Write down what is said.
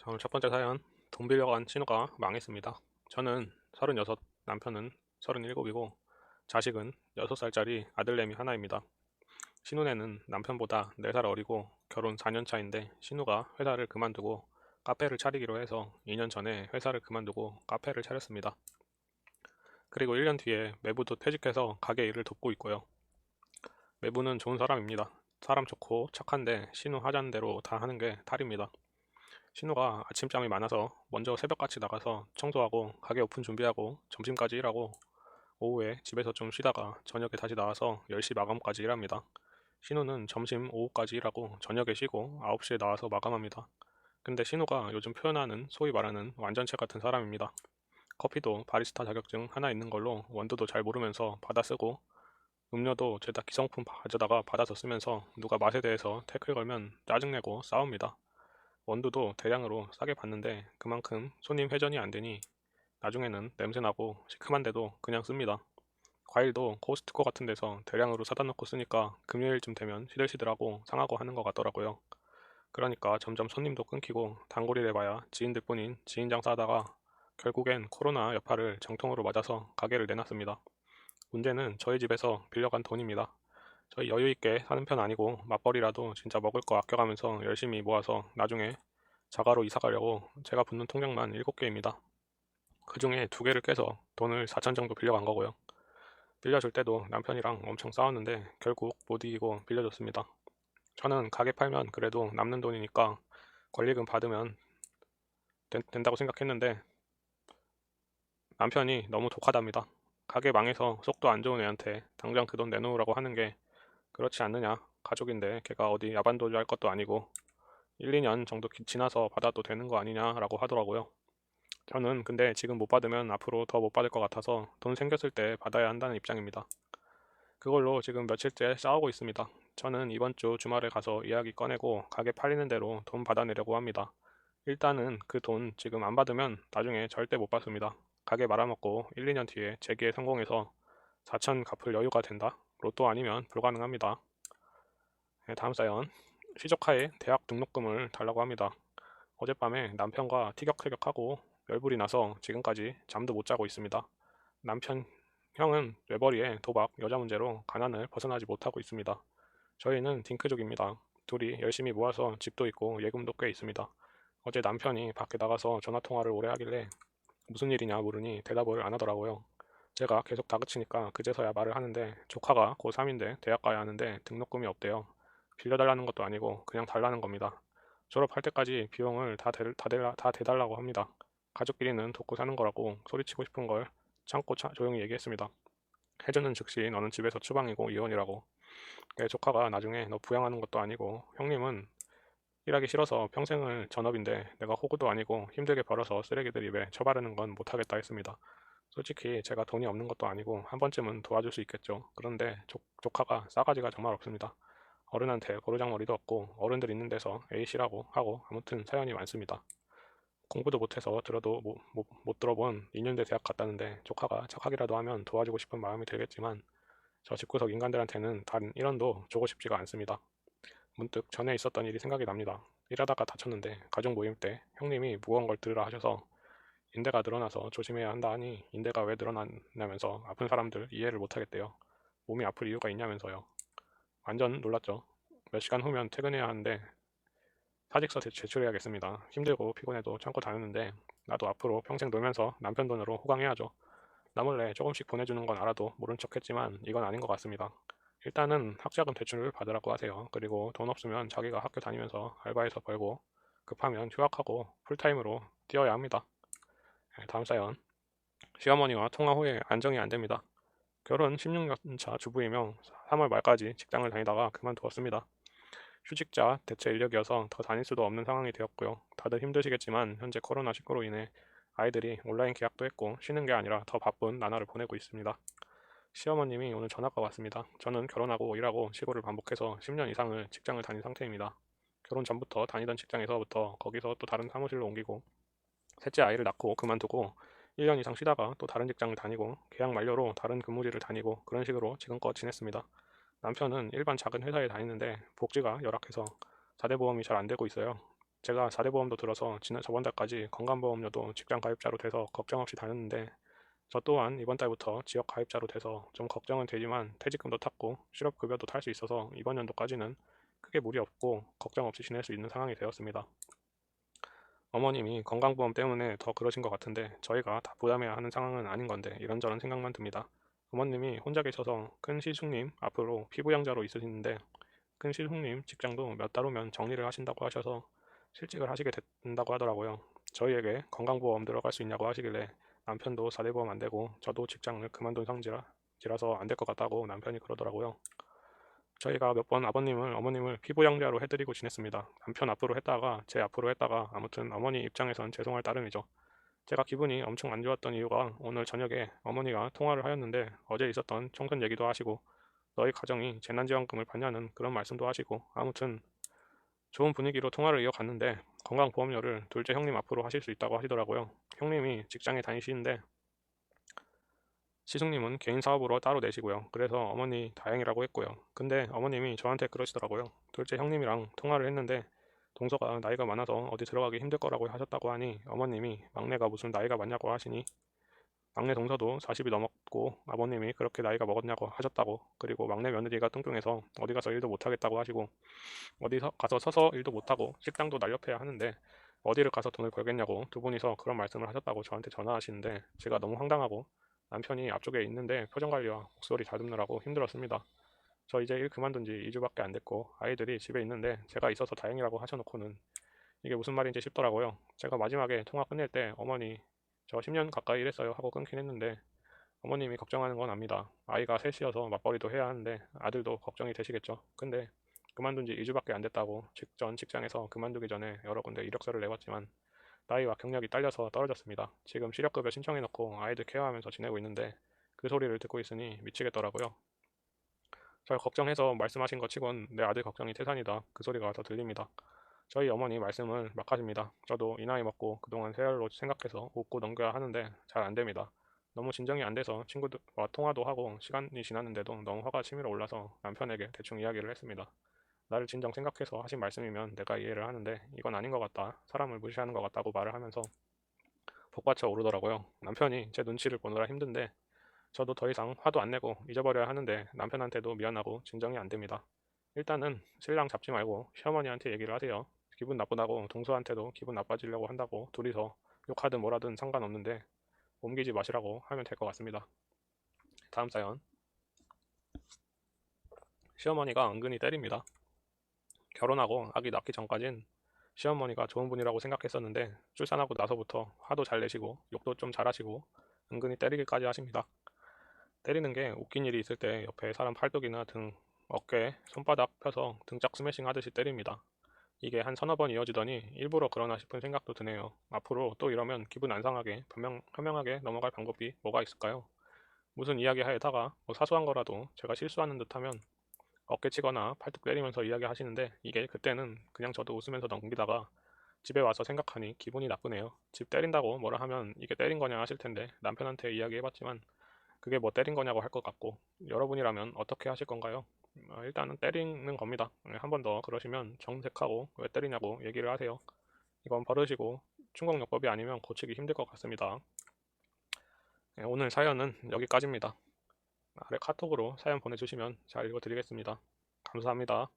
오늘 첫 번째 사연. 돈 빌려간 신우가 망했습니다. 저는 36, 남편은 37이고 자식은 6살짜리 아들내미 하나입니다. 신우네는 남편보다 4살 어리고 결혼 4년 차인데 신우가 회사를 그만두고 카페를 차리기로 해서 2년 전에 회사를 그만두고 카페를 차렸습니다. 그리고 1년 뒤에 매부도 퇴직해서 가게 일을 돕고 있고요. 매부는 좋은 사람입니다. 사람 좋고 착한데 신우 하자는 대로 다 하는 게 탈입니다. 신우가 아침잠이 많아서 먼저 새벽같이 나가서 청소하고 가게 오픈 준비하고 점심까지 일하고 오후에 집에서 좀 쉬다가 저녁에 다시 나와서 10시 마감까지 일합니다. 신우는 점심 오후까지 일하고 저녁에 쉬고 9시에 나와서 마감합니다. 근데 신우가 요즘 표현하는 소위 말하는 완전체 같은 사람입니다. 커피도 바리스타 자격증 하나 있는 걸로 원두도 잘 모르면서 받아 쓰고 음료도 죄다 기성품 가져다가 받아서 쓰면서 누가 맛에 대해서 태클 걸면 짜증내고 싸웁니다. 원두도 대량으로 싸게 받는데 그만큼 손님 회전이 안 되니 나중에는 냄새나고 시큼한데도 그냥 씁니다. 과일도 코스트코 같은 데서 대량으로 사다 놓고 쓰니까 금요일쯤 되면 시들시들하고 상하고 하는 것 같더라고요. 그러니까 점점 손님도 끊기고 단골이래 봐야 지인들 뿐인 지인 장사하다가 결국엔 코로나 여파를 정통으로 맞아서 가게를 내놨습니다. 문제는 저희 집에서 빌려간 돈입니다. 저희 여유있게 사는 편 아니고 맞벌이라도 진짜 먹을 거 아껴가면서 열심히 모아서 나중에 자가로 이사 가려고 제가 붓는 통장만 7개입니다. 그 중에 2개를 깨서 돈을 4천 정도 빌려간 거고요. 빌려줄 때도 남편이랑 엄청 싸웠는데 결국 못 이기고 빌려줬습니다. 저는 가게 팔면 그래도 남는 돈이니까 권리금 받으면 된다고 생각했는데 남편이 너무 독하답니다. 가게 망해서 속도 안 좋은 애한테 당장 그 돈 내놓으라고 하는 게 그렇지 않느냐. 가족인데 걔가 어디 야반도주 할 것도 아니고 1, 2년 정도 지나서 받아도 되는 거 아니냐라고 하더라고요. 저는 근데 지금 못 받으면 앞으로 더 못 받을 것 같아서 돈 생겼을 때 받아야 한다는 입장입니다. 그걸로 지금 며칠째 싸우고 있습니다. 저는 이번 주 주말에 가서 이야기 꺼내고 가게 팔리는 대로 돈 받아내려고 합니다. 일단은 그 돈 지금 안 받으면 나중에 절대 못 받습니다. 가게 말아먹고 1, 2년 뒤에 재기에 성공해서 4천 갚을 여유가 된다? 로또 아니면 불가능합니다. 네, 다음 사연. 시조카에 대학 등록금을 달라고 합니다. 어젯밤에 남편과 티격태격하고 열불이 나서 지금까지 잠도 못 자고 있습니다. 남편 형은 외벌이에 도박, 여자 문제로 가난을 벗어나지 못하고 있습니다. 저희는 딩크족입니다. 둘이 열심히 모아서 집도 있고 예금도 꽤 있습니다. 어제 남편이 밖에 나가서 전화통화를 오래 하길래 무슨 일이냐 물으니 대답을 안 하더라고요. 제가 계속 다그치니까 그제서야 말을 하는데 조카가 고3인데 대학 가야 하는데 등록금이 없대요. 빌려달라는 것도 아니고 그냥 달라는 겁니다. 졸업할 때까지 비용을 다 대달라고 합니다. 가족끼리는 돕고 사는 거라고 소리치고 싶은 걸 참고 조용히 얘기했습니다. 해주는 즉시 너는 집에서 추방이고 이혼이라고. 내 조카가 나중에 너 부양하는 것도 아니고 형님은 일하기 싫어서 평생을 전업인데 내가 호구도 아니고 힘들게 벌어서 쓰레기들 입에 처바르는 건 못하겠다 했습니다. 솔직히 제가 돈이 없는 것도 아니고 한 번쯤은 도와줄 수 있겠죠. 그런데 조카가 싸가지가 정말 없습니다. 어른한테 고르장머리도 없고 어른들 있는 데서 A씨라고 하고 아무튼 사연이 많습니다. 공부도 못해서 들어도 못 들어본 2년대 대학 갔다는데 조카가 착하기라도 하면 도와주고 싶은 마음이 들겠지만 저 집구석 인간들한테는 단 1원도 주고 싶지가 않습니다. 문득 전에 있었던 일이 생각이 납니다. 일하다가 다쳤는데 가족 모임 때 형님이 무거운 걸 들으라 하셔서 인대가 늘어나서 조심해야 한다 하니 인대가 왜 늘어났냐면서 아픈 사람들 이해를 못하겠대요. 몸이 아플 이유가 있냐면서요. 완전 놀랐죠. 몇 시간 후면 퇴근해야 하는데 사직서 제출해야겠습니다. 힘들고 피곤해도 참고 다녔는데 나도 앞으로 평생 놀면서 남편 돈으로 호강해야죠. 나 몰래 조금씩 보내주는 건 알아도 모른 척 했지만 이건 아닌 것 같습니다. 일단은 학자금 대출을 받으라고 하세요. 그리고 돈 없으면 자기가 학교 다니면서 알바해서 벌고 급하면 휴학하고 풀타임으로 뛰어야 합니다. 네, 다음 사연. 시어머니와 통화 후에 안정이 안 됩니다. 결혼 16년 차 주부이며 3월 말까지 직장을 다니다가 그만두었습니다. 휴직자 대체 인력이어서 더 다닐 수도 없는 상황이 되었고요. 다들 힘드시겠지만 현재 코로나19로 인해 아이들이 온라인 계약도 했고 쉬는 게 아니라 더 바쁜 나날을 보내고 있습니다. 시어머님이 오늘 전화가 왔습니다. 저는 결혼하고 일하고 시골을 반복해서 10년 이상을 직장을 다닌 상태입니다. 결혼 전부터 다니던 직장에서부터 거기서 또 다른 사무실로 옮기고 셋째 아이를 낳고 그만두고 1년 이상 쉬다가 또 다른 직장을 다니고 계약 만료로 다른 근무지를 다니고 그런 식으로 지금껏 지냈습니다. 남편은 일반 작은 회사에 다니는데 복지가 열악해서 4대 보험이 잘 안 되고 있어요. 제가 4대 보험도 들어서 저번 달까지 건강보험료도 직장 가입자로 돼서 걱정 없이 다녔는데 저 또한 이번 달부터 지역 가입자로 돼서 좀 걱정은 되지만 퇴직금도 탔고 실업급여도 탈 수 있어서 이번 연도까지는 크게 무리 없고 걱정 없이 지낼 수 있는 상황이 되었습니다. 어머님이 건강보험 때문에 더 그러신 것 같은데 저희가 다 부담해야 하는 상황은 아닌 건데 이런저런 생각만 듭니다. 어머님이 혼자 계셔서 큰 시숙님 앞으로 피부양자로 있으시는데 큰 시숙님 직장도 몇 달 후면 정리를 하신다고 하셔서 실직을 하시게 된다고 하더라고요. 저희에게 건강보험 들어갈 수 있냐고 하시길래 남편도 4대 보험 안 되고 저도 직장을 그만둔 상지라서 안 될 것 같다고 남편이 그러더라고요. 저희가 몇 번 아버님을 어머님을 피부양자로 해드리고 지냈습니다. 남편 앞으로 했다가 제 앞으로 했다가 아무튼 어머니 입장에선 죄송할 따름이죠. 제가 기분이 엄청 안 좋았던 이유가 오늘 저녁에 어머니가 통화를 하였는데 어제 있었던 총선 얘기도 하시고 너희 가정이 재난지원금을 받냐는 그런 말씀도 하시고 아무튼 좋은 분위기로 통화를 이어갔는데 건강보험료를 둘째 형님 앞으로 하실 수 있다고 하시더라고요. 형님이 직장에 다니시는데 시숙님은 개인 사업으로 따로 내시고요. 그래서 어머니 다행이라고 했고요. 근데 어머님이 저한테 그러시더라고요. 둘째 형님이랑 통화를 했는데 동서가 나이가 많아서 어디 들어가기 힘들 거라고 하셨다고 하니 어머님이 막내가 무슨 나이가 많냐고 하시니 막내 동서도 40이 넘었고 아버님이 그렇게 나이가 먹었냐고 하셨다고 그리고 막내 며느리가 뚱뚱해서 어디 가서 일도 못하겠다고 하시고 어디서 가서 서서 일도 못하고 식당도 날렵해야 하는데 어디를 가서 돈을 벌겠냐고 두 분이서 그런 말씀을 하셨다고 저한테 전화하시는데 제가 너무 황당하고 남편이 앞쪽에 있는데 표정 관리와 목소리 다듬느라고 힘들었습니다. 저 이제 일 그만둔 지 2주밖에 안 됐고 아이들이 집에 있는데 제가 있어서 다행이라고 하셔놓고는 이게 무슨 말인지 싶더라고요. 제가 마지막에 통화 끝낼 때 어머니 저 10년 가까이 일했어요 하고 끊긴 했는데 어머님이 걱정하는 건 압니다. 아이가 셋이어서 맞벌이도 해야 하는데 아들도 걱정이 되시겠죠. 근데 그만둔 지 2주밖에 안 됐다고 직전 직장에서 그만두기 전에 여러 군데 이력서를 내봤지만 나이와 경력이 딸려서 떨어졌습니다. 지금 실업급여 신청해놓고 아이들 케어하면서 지내고 있는데 그 소리를 듣고 있으니 미치겠더라고요. 절 걱정해서 말씀하신 것 치곤 내 아들 걱정이 태산이다. 그 소리가 더 들립니다. 저희 어머니 말씀을 막 하십니다. 저도 이 나이 먹고 그동안 세월로 생각해서 웃고 넘겨야 하는데 잘 안 됩니다. 너무 진정이 안 돼서 친구들과 통화도 하고 시간이 지났는데도 너무 화가 치밀어 올라서 남편에게 대충 이야기를 했습니다. 나를 진정 생각해서 하신 말씀이면 내가 이해를 하는데 이건 아닌 것 같다. 사람을 무시하는 것 같다고 말을 하면서 복받쳐 오르더라고요. 남편이 제 눈치를 보느라 힘든데 저도 더 이상 화도 안 내고 잊어버려야 하는데 남편한테도 미안하고 진정이 안 됩니다. 일단은 신랑 잡지 말고 시어머니한테 얘기를 하세요. 기분 나쁘다고 동서한테도 기분 나빠지려고 한다고 둘이서 욕하든 뭐라든 상관없는데 옮기지 마시라고 하면 될 것 같습니다. 다음 사연. 시어머니가 은근히 때립니다. 결혼하고 아기 낳기 전까진 시어머니가 좋은 분이라고 생각했었는데 출산하고 나서부터 화도 잘 내시고 욕도 좀 잘하시고 은근히 때리기까지 하십니다. 때리는 게 웃긴 일이 있을 때 옆에 사람 팔뚝이나 등, 어깨, 손바닥 펴서 등짝 스매싱 하듯이 때립니다. 이게 한 서너 번 이어지더니 일부러 그러나 싶은 생각도 드네요. 앞으로 또 이러면 기분 안 상하게 현명하게 넘어갈 방법이 뭐가 있을까요? 무슨 이야기 하다가 뭐 사소한 거라도 제가 실수하는 듯하면 어깨치거나 팔뚝 때리면서 이야기하시는데 이게 그때는 그냥 저도 웃으면서 넘기다가 집에 와서 생각하니 기분이 나쁘네요. 집 때린다고 뭐라 하면 이게 때린 거냐 하실 텐데 남편한테 이야기해봤지만 그게 뭐 때린 거냐고 할 것 같고 여러분이라면 어떻게 하실 건가요? 일단은 때리는 겁니다. 한 번 더 그러시면 정색하고 왜 때리냐고 얘기를 하세요. 이건 버릇이고 충공요법이 아니면 고치기 힘들 것 같습니다. 오늘 사연은 여기까지입니다. 아래 카톡으로 사연 보내주시면 잘 읽어드리겠습니다. 감사합니다.